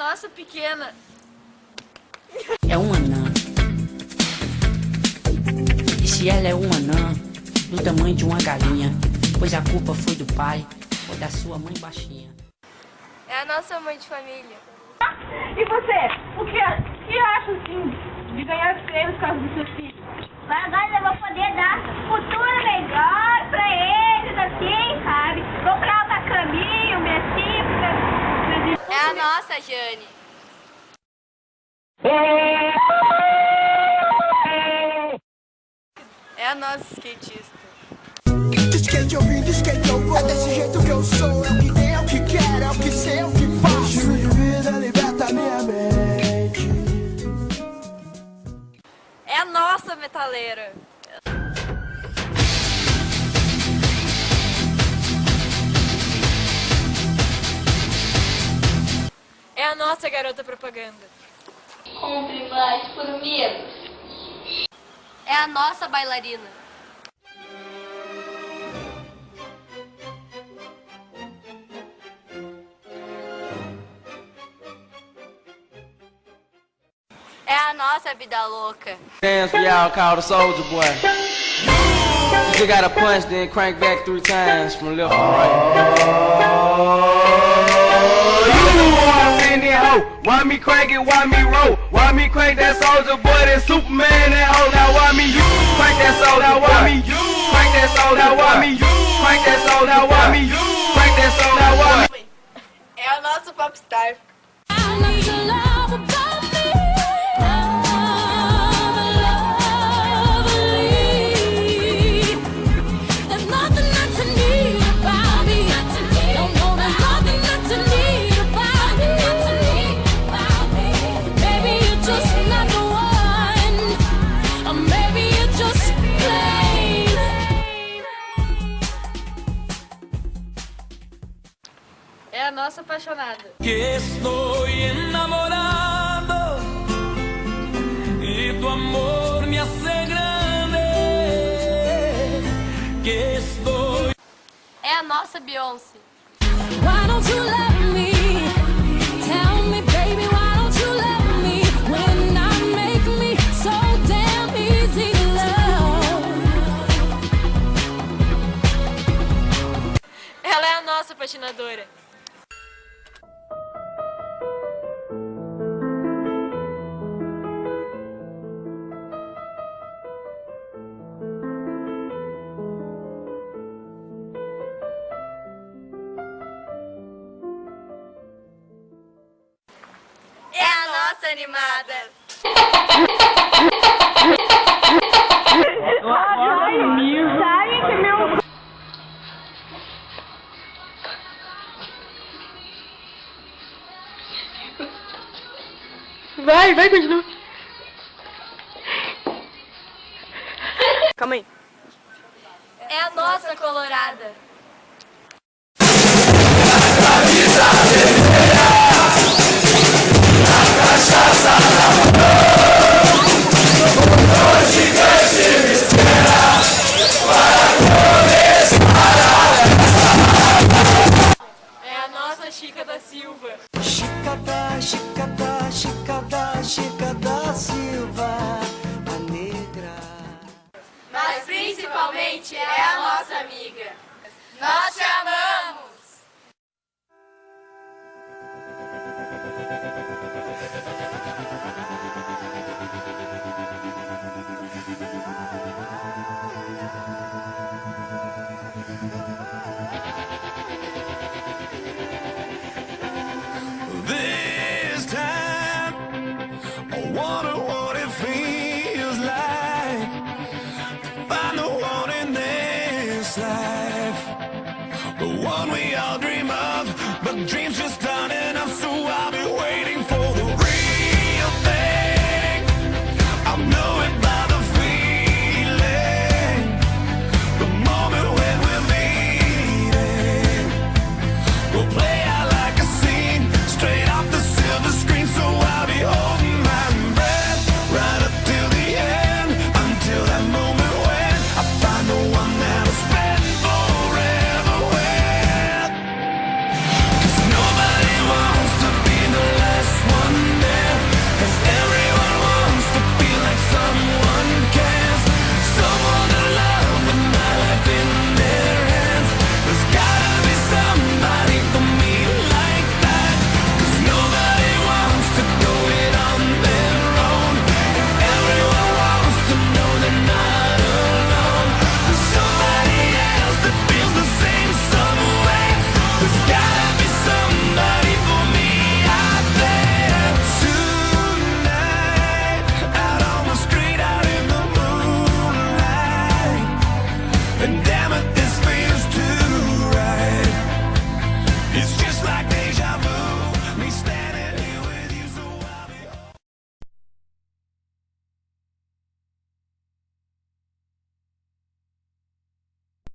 nossa pequena. É uma anã. E se ela é uma anã, do tamanho de uma galinha, pois a culpa foi do pai ou da sua mãe baixinha. É a nossa mãe de família. E você? O que acha, assim, de ganhar prêmios por causa dos seus filhos? Agora eu vou poder dar futuro melhor pra eles, assim, sabe? Comprar uma caminha, um bercinho. É a nossa Jane. É a nossa skatista. De skate eu vim, de skate eu vou. É desse jeito que eu sou, é o que tem, é o que quero, é o que sei, é o que faço. Estilo de vida liberta minha mente. É a nossa metaleira. É a nossa garota propaganda. Compre mais por menos. É a nossa bailarina. É a nossa vida louca. Dance for y'all called the Soldier Boy. You just gotta punch, then crank back 3 times from left to right. Why me crank it, why me roll? Why me crank that Soldier Boy, that Superman, that hoe? Now why me you crank that Soldier? Now why me you crank that Soldier? Now why me you crank that Soldier? Now why me you crank that Soldier? Now why me? É a nossa popstar. É a nossa apaixonada. Que estou enamorado e tu amor me hace grande. Que estou. É a nossa Beyoncé. Why don't you love me? Tell me, baby, why don't you love me? When I make me so damn easy to love. Ela é a nossa patinadora. É a nossa animada. Sabe que meu... Vai, continua. Calma aí. É a nossa colorada. É a nossa Chica da Silva. Chica da, Chica da, Chica da, Chica da Silva, a negra. Mas principalmente é a nossa amiga. Nós te amamos!